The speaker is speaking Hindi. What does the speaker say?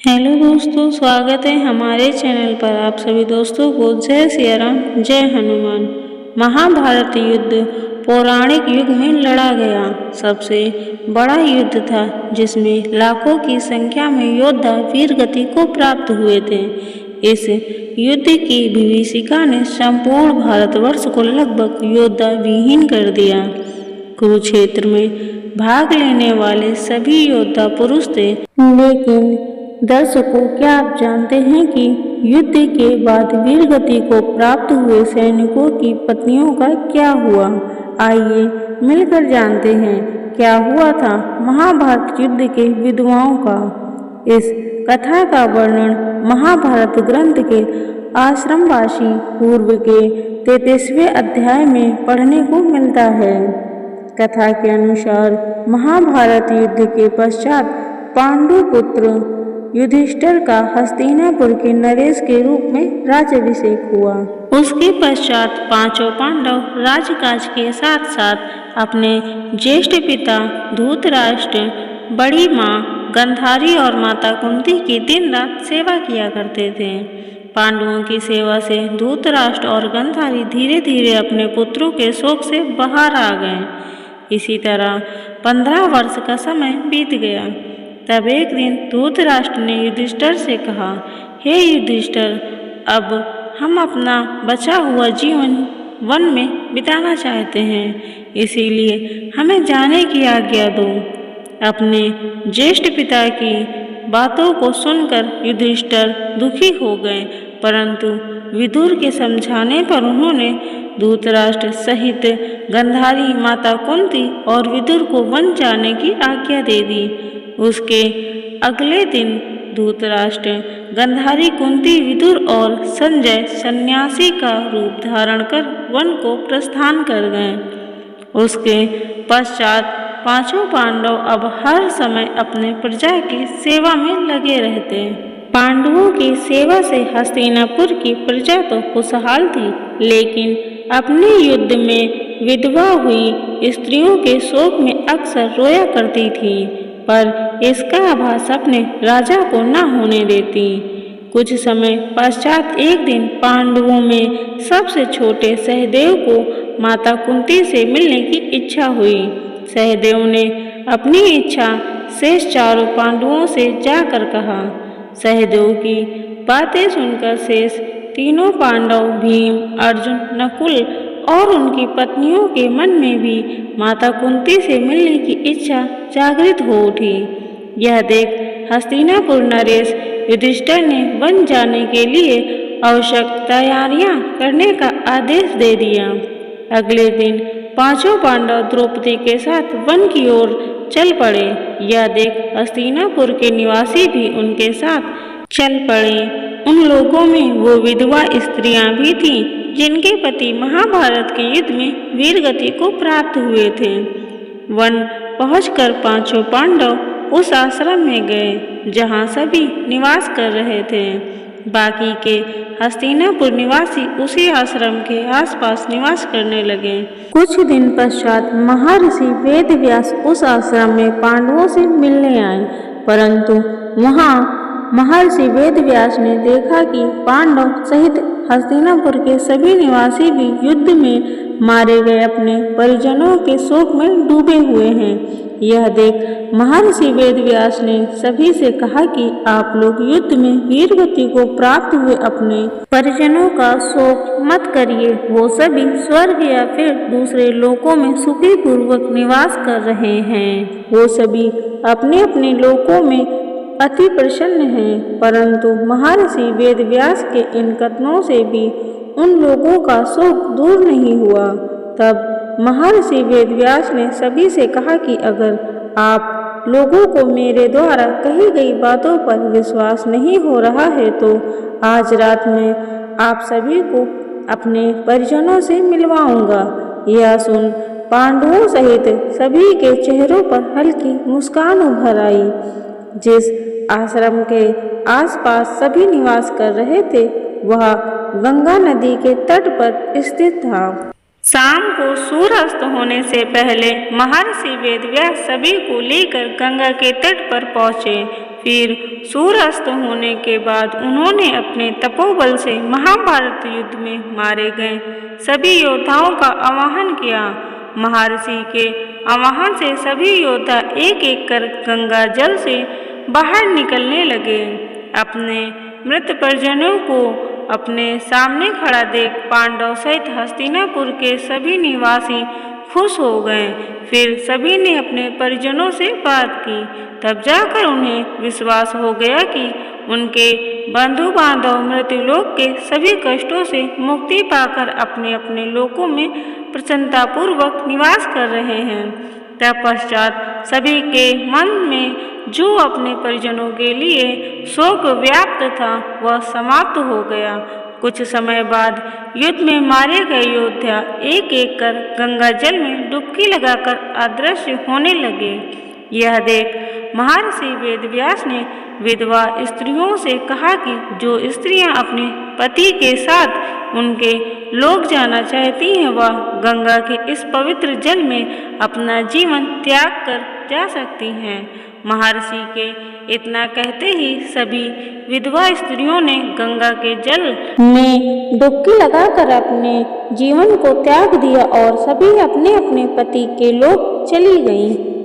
हेलो दोस्तों, स्वागत है हमारे चैनल पर। आप सभी दोस्तों को जय सिया राम, जय हनुमान। महाभारत युद्ध पौराणिक युग में लड़ा गया सबसे बड़ा युद्ध था, जिसमें लाखों की संख्या में योद्धा वीर गति को प्राप्त हुए थे। इस युद्ध की विभीषिका ने संपूर्ण भारतवर्ष को लगभग योद्धा विहीन कर दिया। कुरुक्षेत्र में भाग लेने वाले सभी योद्धा पुरुष थे, लेकिन दर्शकों, क्या आप जानते हैं कि युद्ध के बाद वीरगति को प्राप्त हुए सैनिकों की पत्नियों का क्या हुआ? आइए मिलकर जानते हैं क्या हुआ था महाभारत युद्ध के विधवाओं का। इस कथा का वर्णन महाभारत ग्रंथ के आश्रमवासी पूर्व के 33वें अध्याय में पढ़ने को मिलता है। कथा के अनुसार महाभारत युद्ध के पश्चात पांडु पुत्र युधिष्ठिर का हस्तिनापुर के नरेश के रूप में राज्याभिषेक हुआ। उसके पश्चात पांचों पांडव राजकाज के साथ साथ अपने ज्येष्ठ पिता धृतराष्ट्र, बड़ी माँ गांधारी और माता कुंती की दिन रात सेवा किया करते थे। पांडवों की सेवा से धृतराष्ट्र और गांधारी धीरे धीरे अपने पुत्रों के शोक से बाहर आ गए। इसी तरह 15 वर्ष का समय बीत गया। तब एक दिन धृतराष्ट्र ने युधिष्ठिर से कहा, हे युधिष्ठिर, अब हम अपना बचा हुआ जीवन वन में बिताना चाहते हैं, इसीलिए हमें जाने की आज्ञा दो। अपने ज्येष्ठ पिता की बातों को सुनकर युधिष्ठिर दुखी हो गए, परंतु विदुर के समझाने पर उन्होंने धृतराष्ट्र सहित गांधारी, माता कुंती और विदुर को वन जाने की आज्ञा दे दी। उसके अगले दिन धृतराष्ट्र, गांधारी, कुंती, विदुर और संजय सन्यासी का रूप धारण कर वन को प्रस्थान कर गए। उसके पश्चात पांचों पांडव अब हर समय अपने प्रजा की सेवा में लगे रहते। पांडवों की सेवा से हस्तिनापुर की प्रजा तो खुशहाल थी, लेकिन अपने युद्ध में विधवा हुई स्त्रियों के शोक में अक्सर रोया करती थी, पर इसका आभास अपने राजा को न होने देती। कुछ समय पश्चात एक दिन पांडवों में सबसे छोटे सहदेव को माता कुंती से मिलने की इच्छा हुई। सहदेव ने अपनी इच्छा शेष चारों पांडवों से जाकर कहा। सहदेव की बातें सुनकर शेष तीनों पांडव भीम, अर्जुन, नकुल और उनकी पत्नियों के मन में भी माता कुंती से मिलने की इच्छा जागृत हो उठी। यह देख हस्तिनापुर नरेश युधिष्ठिर ने वन जाने के लिए आवश्यक तैयारियां करने का आदेश दे दिया। अगले दिन पांचों पांडव द्रौपदी के साथ वन की ओर चल पड़े। यह देख हस्तिनापुर के निवासी भी उनके साथ चल पड़े। उन लोगों में वो विधवा स्त्रियां भी थीं जिनके पति महाभारत के युद्ध में वीरगति को प्राप्त हुए थे। वन पहुंचकर पांचों पांडव उस आश्रम में गए जहां सभी निवास कर रहे थे। बाकी के हस्तिनापुर निवासी उसी आश्रम के आसपास निवास करने लगे। कुछ दिन पश्चात महर्षि वेदव्यास उस आश्रम में पांडवों से मिलने आए, परंतु वहां महर्षि वेदव्यास ने देखा कि पांडव सहित हस्तिनापुर के सभी निवासी भी युद्ध में मारे गए अपने परिजनों के शोक में डूबे हुए हैं। यह देख महर्षि वेदव्यास ने सभी से कहा कि आप लोग युद्ध में वीरगति को प्राप्त हुए अपने परिजनों का शोक मत करिए। वो सभी स्वर्ग या फिर दूसरे लोकों में सुखी पूर्वक निवास कर रहे हैं। वो सभी अपने अपने लोकों में अति प्रसन्न हैं, परंतु महर्षि वेदव्यास के इन कथनों से भी उन लोगों का शोक दूर नहीं हुआ। तब महर्षि वेदव्यास ने सभी से कहा कि अगर आप लोगों को मेरे द्वारा कही गई बातों पर विश्वास नहीं हो रहा है, तो आज रात में आप सभी को अपने परिजनों से मिलवाऊंगा। यह सुन पांडवों सहित सभी के चेहरों पर हल्की मुस्कान उभर आई। जिस आश्रम के आसपास सभी निवास कर रहे थे, वह गंगा नदी के तट पर स्थित था। शाम को सूर्यास्त होने से पहले महर्षि वेदव्यास सभी को लेकर गंगा के तट पर पहुँचे। फिर सूर्यास्त होने के बाद उन्होंने अपने तपोबल से महाभारत युद्ध में मारे गए सभी योद्धाओं का आवाहन किया। महर्षि के आवाहन से सभी योद्धा एक एक कर गंगा जल से बाहर निकलने लगे। अपने मृत परिजनों को अपने सामने खड़ा देख पांडव सहित हस्तिनापुर के सभी निवासी खुश हो गए। फिर सभी ने अपने परिजनों से बात की, तब जाकर उन्हें विश्वास हो गया कि उनके बंधु बांधव मृत्युलोक के सभी कष्टों से मुक्ति पाकर अपने अपने लोकों में प्रसन्नतापूर्वक निवास कर रहे हैं। तत्पश्चात सभी के मन में जो अपने परिजनों के लिए शोक व्याप्त था वह समाप्त हो गया। कुछ समय बाद युद्ध में मारे गए योद्धा एक एक कर गंगा जल में डुबकी लगाकर अदृश्य होने लगे। यह देख महर्षि वेदव्यास ने विधवा स्त्रियों से कहा कि जो स्त्रियां अपने पति के साथ उनके लोक जाना चाहती हैं वह गंगा के इस पवित्र जल में अपना जीवन त्याग कर जा सकती हैं। महर्षि के इतना कहते ही सभी विधवा स्त्रियों ने गंगा के जल में डुबकी लगाकर अपने जीवन को त्याग दिया और सभी अपने अपने पति के लोक चली गईं।